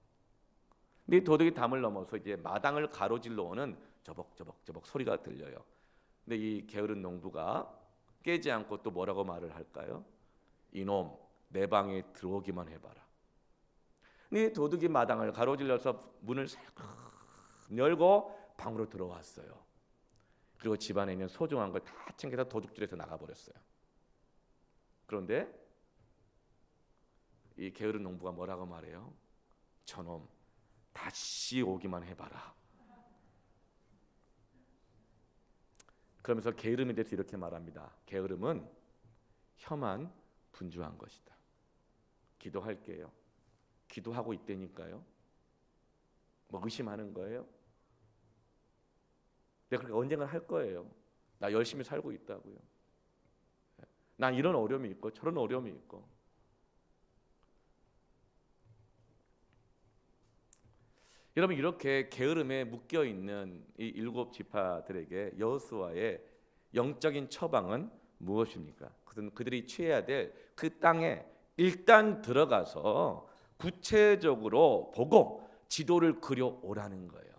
근데 이 도둑이 담을 넘어서 이제 마당을 가로질러 오는 저벅저벅 소리가 들려요. 근데 이 게으른 농부가 깨지 않고 또 뭐라고 말을 할까요? 이놈 내 방에 들어오기만 해봐라. 근데 이 도둑이 마당을 가로질러서 문을 살짝 열고 방으로 들어왔어요. 그리고 집안에 있는 소중한 걸 다 챙겨서 도둑질해서 나가버렸어요. 그런데 이 게으른 농부가 뭐라고 말해요? 저놈 다시 오기만 해봐라. 그러면서 게으름에 대해서 이렇게 말합니다. 게으름은 혀만 분주한 것이다. 기도할게요. 기도하고 있다니까요. 뭐 의심하는 거예요? 내가 그렇게 언젠가 할 거예요. 나 열심히 살고 있다고요. 난 이런 어려움이 있고 저런 어려움이 있고. 여러분 이렇게 게으름에 묶여 있는 이 7지파들에게 여호수아의 영적인 처방은 무엇입니까? 그것은 그들이 취해야 될 그 땅에 일단 들어가서 구체적으로 보고 지도를 그려 오라는 거예요.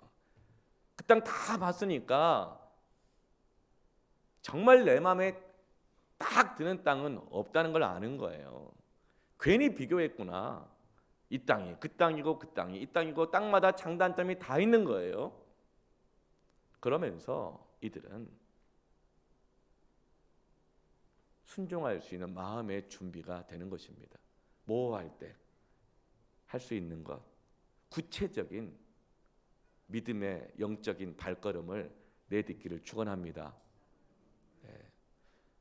그 땅 다 봤으니까 정말 내 마음에 딱 드는 땅은 없다는 걸 아는 거예요. 괜히 비교했구나. 이 땅이 그 땅이고 그 땅이 이 땅이고 땅마다 장단점이 다 있는 거예요. 그러면서 이들은 순종할 수 있는 마음의 준비가 되는 것입니다. 모호할 때 할 수 있는 것, 구체적인 믿음의 영적인 발걸음을 내딛기를 축원합니다.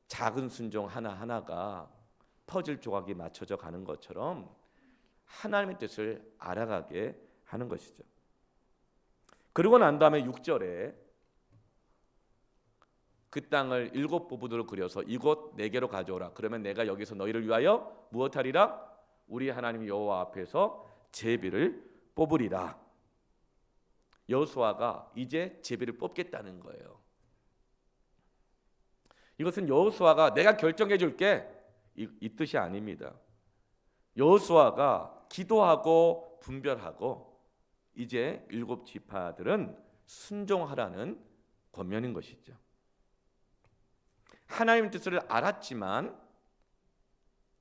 작은 순종 하나하나가 퍼즐 조각이 맞춰져 가는 것처럼 하나님의 뜻을 알아가게 하는 것이죠. 그러고 난 다음에 6절에 그 땅을 7부부로 그려서 이곳 4개로 가져오라. 그러면 내가 여기서 너희를 위하여 무엇하리라? 우리 하나님 여호와 앞에서 제비를 뽑으리라. 여호수아가 이제 제비를 뽑겠다는 거예요. 이것은 여호수아가 내가 결정해 줄게 이 뜻이 아닙니다. 여호수아가 기도하고 분별하고 이제 7지파들은 순종하라는 권면인 것이죠. 하나님의 뜻을 알았지만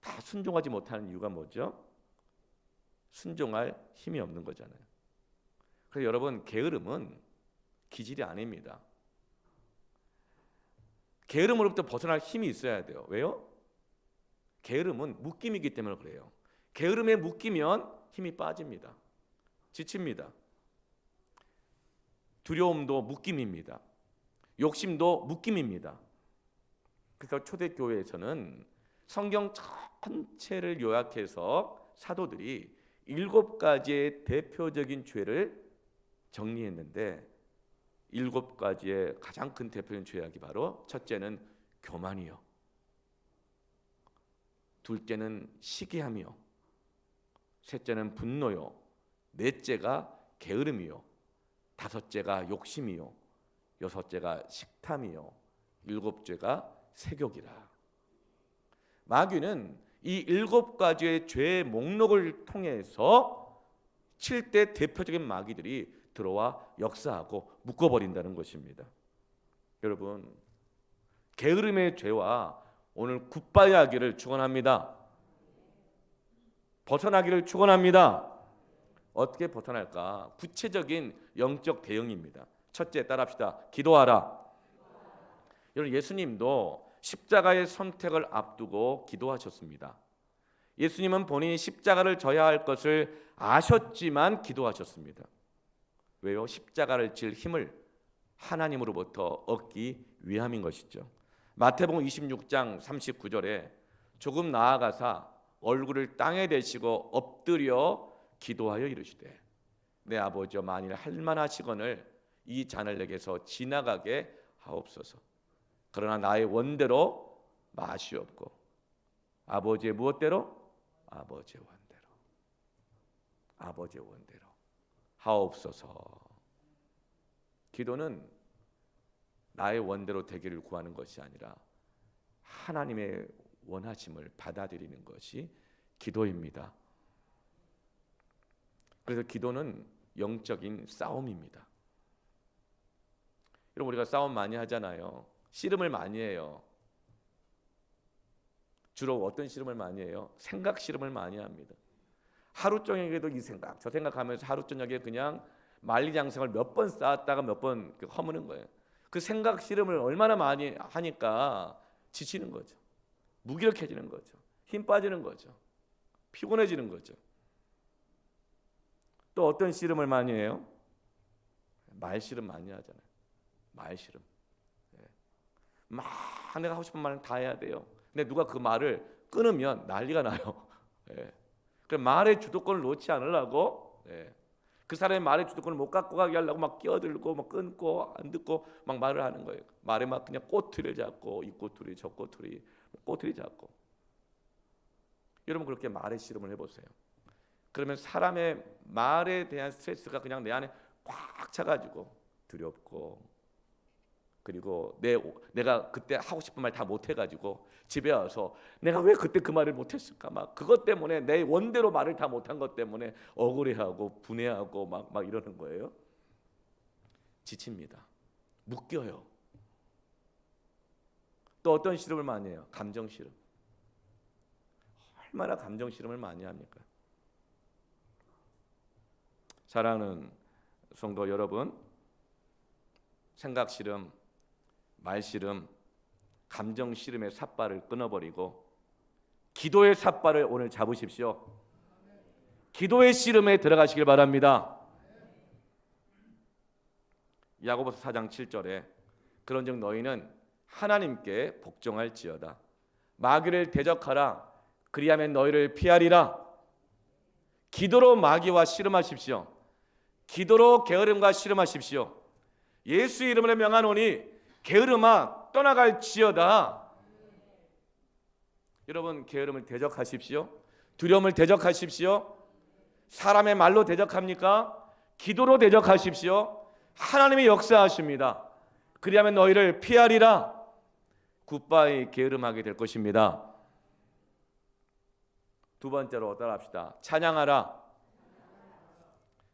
다 순종하지 못하는 이유가 뭐죠? 순종할 힘이 없는 거잖아요. 그래서 여러분 게으름은 기질이 아닙니다. 게으름으로부터 벗어날 힘이 있어야 돼요. 왜요? 게으름은 묶임이기 때문에 그래요. 게으름에 묶이면 힘이 빠집니다. 지칩니다. 두려움도 묶임입니다. 욕심도 묶임입니다. 그래서 초대교회에서는 성경 전체를 요약해서 사도들이 7가지의 대표적인 죄를 정리했는데 7가지의 가장 큰 대표적인 죄악이 바로 첫째는 교만이요, 둘째는 시기함이요, 셋째는 분노요, 넷째가 게으름이요, 다섯째가 욕심이요, 여섯째가 식탐이요, 일곱째가 세욕이라. 마귀는 이 7가지의 죄의 목록을 통해서 7대 대표적인 마귀들이 들어와 역사하고 묶어버린다는 것입니다. 여러분 게으름의 죄와 오늘 굿바야기를 축원합니다. 벗어나기를 축원합니다. 어떻게 벗어날까? 구체적인 영적 대응입니다. 첫째 따라합시다. 기도하라. 여러분 예수님도 십자가의 선택을 앞두고 기도하셨습니다. 예수님은 본인이 십자가를 져야 할 것을 아셨지만 기도하셨습니다. 왜요? 십자가를 질 힘을 하나님으로부터 얻기 위함인 것이죠. 마태복음 26장 39절에 조금 나아가사 얼굴을 땅에 대시고 엎드려 기도하여 이르시되 내 아버지여 만일 할만하시거늘 이 잔을 내게서 지나가게 하옵소서. 그러나 나의 원대로 마시옵고 아버지의 무엇대로? 아버지의 원대로. 아버지의 원대로 하옵소서. 기도는 나의 원대로 되기를 구하는 것이 아니라 하나님의 원하심을 받아들이는 것이 기도입니다. 그래서 기도는 영적인 싸움입니다. 여러분, 우리가 싸움 많이 하잖아요. 씨름을 많이 해요. 주로 어떤 씨름을 많이 해요? 생각 씨름을 많이 합니다. 하루 저녁에도 이 생각 저 생각하면서 하루 저녁에 그냥 만리장성을 몇 번 쌓았다가 몇 번 허무는 거예요. 그 생각 씨름을 얼마나 많이 하니까 지치는 거죠. 무기력해지는 거죠. 힘 빠지는 거죠. 피곤해지는 거죠. 또 어떤 씨름을 많이 해요? 말 씨름 많이 하잖아요. 말 씨름. 막 내가 하고 싶은 말은 다 해야 돼요. 근데 누가 그 말을 끊으면 난리가 나요. 그럼 말의 주도권을 놓지 않으려고 그 사람의 말의 주도권을 못 갖고 가게 하려고 막 끼어들고 막 끊고 안 듣고 막 말을 하는 거예요. 말에 막 그냥 꼬투리를 잡고 이 꼬투리 저 꼬투리 꼬투리 잡고. 여러분 그렇게 말의 씨름을 해보세요. 그러면 사람의 말에 대한 스트레스가 그냥 내 안에 꽉 차가지고 두렵고, 그리고 내가 그때 하고 싶은 말 다 못해가지고 집에 와서 내가 왜 그때 그 말을 못했을까, 막 그것 때문에 내 원대로 말을 다 못한 것 때문에 억울해하고 분해하고 막 이러는 거예요. 지칩니다. 묶여요. 또 어떤 씨름을 많이 해요? 감정 씨름. 얼마나 감정 씨름을 많이 합니까? 사랑하는 성도 여러분, 생각 씨름, 말 씨름, 감정 씨름의 삿발을 끊어버리고 기도의 삿발을 오늘 잡으십시오. 기도의 씨름에 들어가시길 바랍니다. 야고보서 4장 7절에 그런즉 너희는 하나님께 복종할지어다. 마귀를 대적하라. 그리하면 너희를 피하리라. 기도로 마귀와 씨름하십시오. 기도로 게으름과 씨름하십시오. 예수 이름으로 명하노니 게으름아 떠나갈지어다. 여러분 게으름을 대적하십시오. 두려움을 대적하십시오. 사람의 말로 대적합니까? 기도로 대적하십시오. 하나님이 역사하십니다. 그리하면 너희를 피하리라. 굿바이 게으름하게 될 것입니다. 두 번째로 따라합시다. 찬양하라.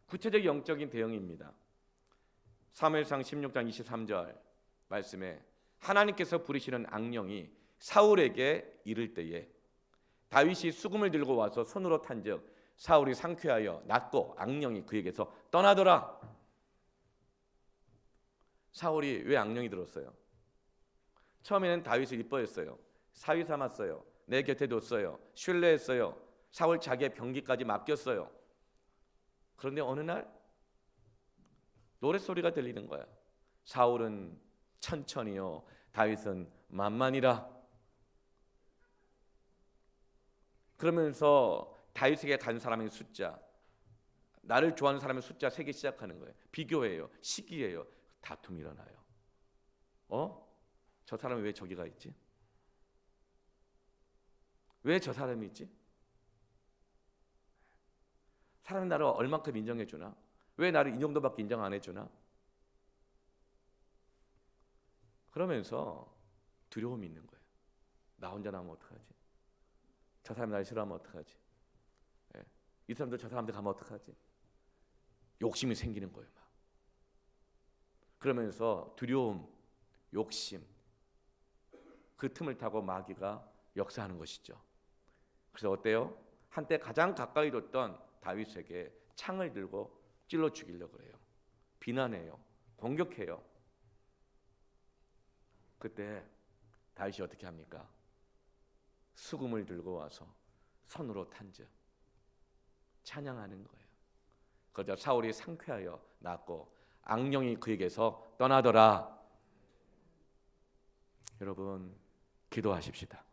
구체적 영적인 대응입니다. 사무엘상 16장 23절 말씀에 하나님께서 부르시는 악령이 사울에게 이를 때에 다윗이 수금을 들고 와서 손으로 탄즉 사울이 상쾌하여 낫고 악령이 그에게서 떠나더라. 사울이 왜 악령이 들었어요? 처음에는 다윗을 이뻐했어요. 사위 삼았어요. 내 곁에 뒀어요. 신뢰했어요. 사울 자기의 병기까지 맡겼어요. 그런데 어느 날 노랫소리가 들리는 거야. 사울은 천천히요, 다윗은 만만이라. 그러면서 다윗에게 간 사람의 숫자, 나를 좋아하는 사람의 숫자 세기 시작하는 거예요. 비교해요. 시기예요. 다툼이 일어나요. 저 사람이 왜 저기가 있지? 왜 저 사람이 있지? 사람이 나를 얼만큼 인정해 주나? 왜 나를 이 정도밖에 인정 안 해주나? 그러면서 두려움이 있는 거예요. 나 혼자 나면 어떡하지? 저 사람이 나를 싫어하면 어떡하지? 이 사람도 저 사람들 가면 어떡하지? 욕심이 생기는 거예요. 막. 그러면서 두려움, 욕심, 그 틈을 타고 마귀가 역사하는 것이죠. 그래서 어때요? 한때 가장 가까이 뒀던 다윗에게 창을 들고 찔러 죽이려고 해요. 비난해요. 공격해요. 그때 다윗이 어떻게 합니까? 수금을 들고 와서 손으로 탄즉 찬양하는 거예요. 그러자 사울이 상쾌하여 낫고 악령이 그에게서 떠나더라. 여러분 기도하십시다.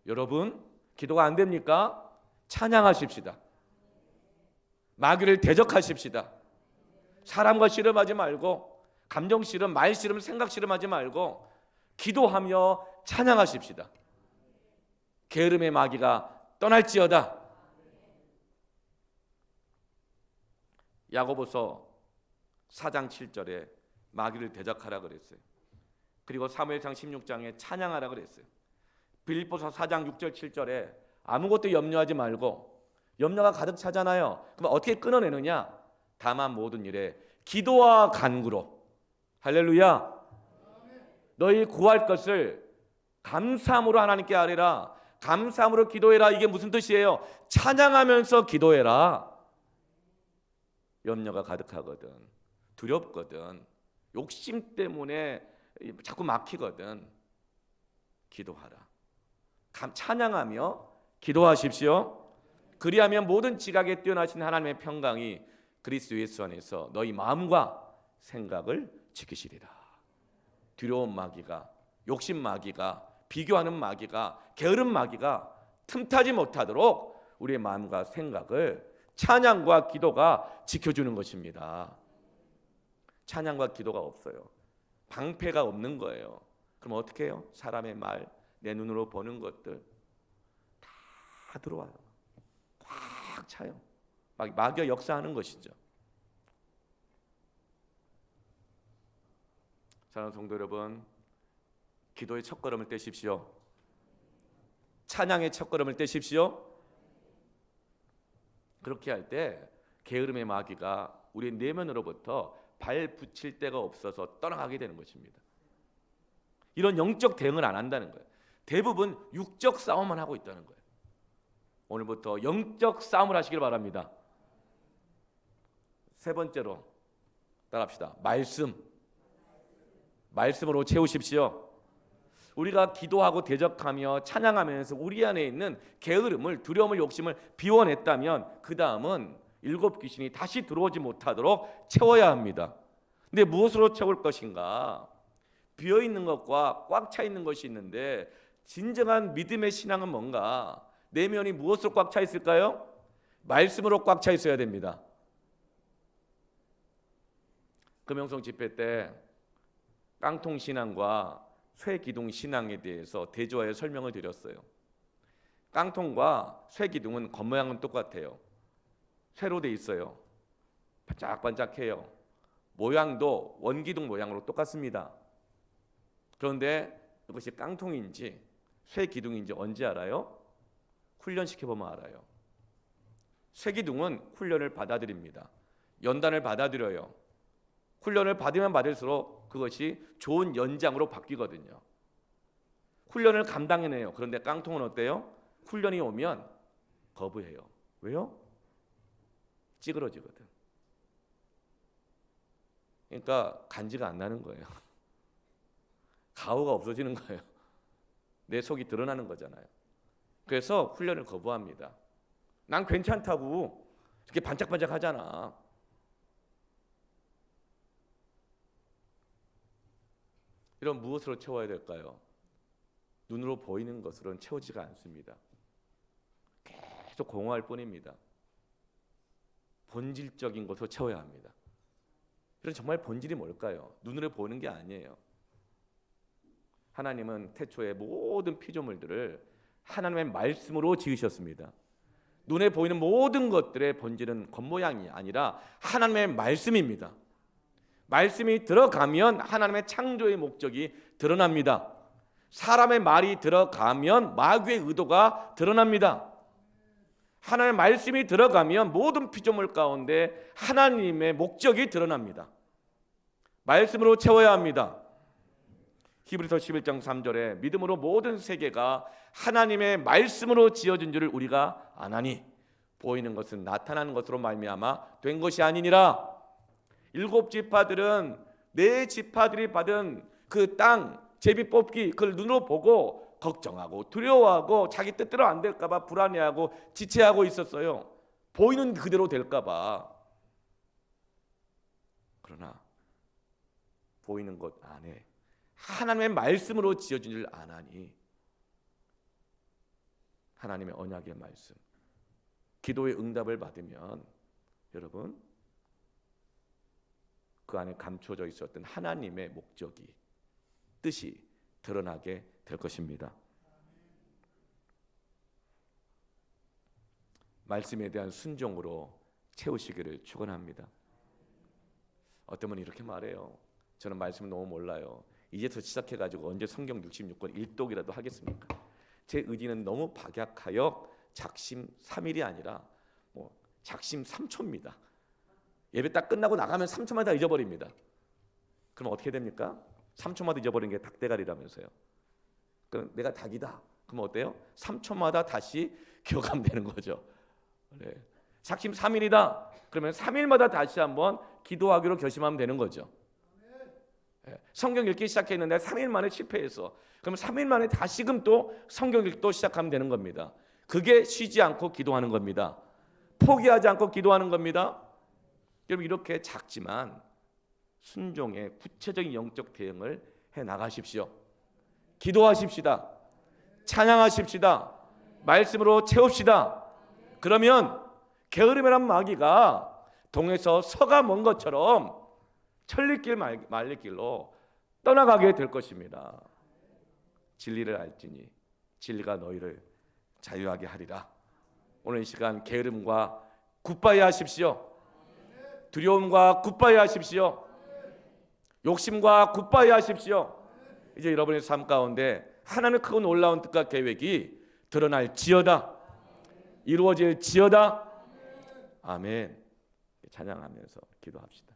여러분 기도가 안 됩니까? 찬양하십시다. 마귀를 대적하십시다. 사람과 씨름하지 말고 감정 씨름, 말 씨름, 생각 씨름하지 말고 기도하며 찬양하십시다. 게으름의 마귀가 떠날지어다. 야고보서 4장 7절에 마귀를 대적하라 그랬어요. 그리고 사무엘상 16장에 찬양하라 그랬어요. 빌립보서 4장 6절 7절에 아무것도 염려하지 말고, 염려가 가득 차잖아요. 그럼 어떻게 끊어내느냐? 다만 모든 일에 기도와 간구로, 할렐루야, 너희 구할 것을 감사함으로 하나님께 아뢰라. 감사함으로 기도해라. 이게 무슨 뜻이에요? 찬양하면서 기도해라. 염려가 가득하거든, 두렵거든, 욕심 때문에 자꾸 막히거든, 기도하라. 찬양하며 기도하십시오. 그리하면 모든 지각에 뛰어나신 하나님의 평강이 그리스도 예수 안에서 너희 마음과 생각을 지키시리라. 두려운 마귀가, 욕심 마귀가, 비교하는 마귀가, 게으른 마귀가 틈타지 못하도록 우리의 마음과 생각을 찬양과 기도가 지켜주는 것입니다. 찬양과 기도가 없어요. 방패가 없는 거예요. 그럼 어떻게 해요? 사람의 말, 내 눈으로 보는 것들 다 들어와요. 꽉 차요. 마귀가 역사하는 것이죠. 사랑하는 성도 여러분, 기도의 첫걸음을 떼십시오. 찬양의 첫걸음을 떼십시오. 그렇게 할 때 게으름의 마귀가 우리 내면으로부터 발 붙일 데가 없어서 떠나가게 되는 것입니다. 이런 영적 대응을 안 한다는 거예요. 대부분 육적 싸움만 하고 있다는 거예요. 오늘부터 영적 싸움을 하시길 바랍니다. 세 번째로 따라합시다. 말씀으로 채우십시오. 우리가 기도하고 대적하며 찬양하면서 우리 안에 있는 게으름을, 두려움을, 욕심을 비워냈다면 그 다음은 일곱 귀신이 다시 들어오지 못하도록 채워야 합니다. 근데 무엇으로 채울 것인가? 비어있는 것과 꽉 차 있는 것이 있는데, 진정한 믿음의 신앙은 뭔가? 내면이 무엇으로 꽉 차 있을까요? 말씀으로 꽉 차 있어야 됩니다. 금영성 집회 때 깡통 신앙과 쇠기둥 신앙에 대해서 대조하여 설명을 드렸어요. 깡통과 쇠기둥은 겉모양은 똑같아요. 쇠로 돼 있어요. 반짝반짝해요. 모양도 원기둥 모양으로 똑같습니다. 그런데 이것이 깡통인지 쇠기둥인지 언제 알아요? 훈련시켜보면 알아요. 쇠기둥은 훈련을 받아들입니다. 연단을 받아들여요. 훈련을 받으면 받을수록 그것이 좋은 연장으로 바뀌거든요. 훈련을 감당해내요. 그런데 깡통은 어때요? 훈련이 오면 거부해요. 왜요? 찌그러지거든. 그러니까 간지가 안 나는 거예요. 가오가 없어지는 거예요. 내 속이 드러나는 거잖아요. 그래서 훈련을 거부합니다. 난 괜찮다고, 이렇게 반짝반짝 하잖아. 이런 무엇으로 채워야 될까요? 눈으로 보이는 것으로는 채워지가 않습니다. 계속 공허할 뿐입니다. 본질적인 것으로 채워야 합니다. 그럼 정말 본질이 뭘까요? 눈으로 보이는 게 아니에요. 하나님은 태초에 모든 피조물들을 하나님의 말씀으로 지으셨습니다. 눈에 보이는 모든 것들의 본질은 겉모양이 아니라 하나님의 말씀입니다. 말씀이 들어가면 하나님의 창조의 목적이 드러납니다. 사람의 말이 들어가면 마귀의 의도가 드러납니다. 하나님의 말씀이 들어가면 모든 피조물 가운데 하나님의 목적이 드러납니다. 말씀으로 채워야 합니다. 히브리서 11장 3절에 믿음으로 모든 세계가 하나님의 말씀으로 지어진 줄을 우리가 아나니 보이는 것은 나타나는 것으로 말미암아 된 것이 아니니라. 일곱 지파들은 네 지파들이 받은 그 땅 제비 뽑기, 그걸 눈으로 보고 걱정하고 두려워하고 자기 뜻대로 안 될까 봐 불안해하고 지체하고 있었어요. 보이는 그대로 될까 봐. 그러나 보이는 것 안에 하나님의 말씀으로 지어진 줄 아나니, 하나님의 언약의 말씀, 기도의 응답을 받으면 여러분 그 안에 감춰져 있었던 하나님의 목적이, 뜻이 드러나게 될 것입니다. 말씀에 대한 순종으로 채우시기를 축원합니다. 어떤 분이 이렇게 말해요. 저는 말씀을 너무 몰라요. 이제서 시작해가지고 언제 성경 66권 일독이라도 하겠습니까? 제 의지는 너무 박약하여 작심 3일이 아니라 작심 3초입니다. 예배 딱 끝나고 나가면 3초마다 잊어버립니다. 그럼 어떻게 됩니까? 3초마다 잊어버리는 게 닭대가리라면서요. 그럼 내가 닭이다. 그럼 어때요? 3초마다 다시 기억하면 되는 거죠. 네. 작심 3일이다. 그러면 3일마다 다시 한번 기도하기로 결심하면 되는 거죠. 네. 성경 읽기 시작했는데 3일 만에 실패했어. 그럼 3일 만에 다시금 또 성경 읽기 또 시작하면 되는 겁니다. 그게 쉬지 않고 기도하는 겁니다. 포기하지 않고 기도하는 겁니다. 여러분 이렇게 작지만 순종의 구체적인 영적 대응을 해 나가십시오. 기도하십시다. 찬양하십시다. 말씀으로 채웁시다. 그러면 게으름이란 마귀가 동에서 서가 먼 것처럼 천리길 말리길로 떠나가게 될 것입니다. 진리를 알지니 진리가 너희를 자유하게 하리라. 오늘 이 시간 게으름과 굿바이 하십시오. 두려움과 굿바이 하십시오. 욕심과 굿바이 하십시오. 이제 여러분의 삶 가운데 하나님의 크고 놀라운 뜻과 계획이 드러날지어다. 이루어질지어다. 아멘. 찬양하면서 기도합시다.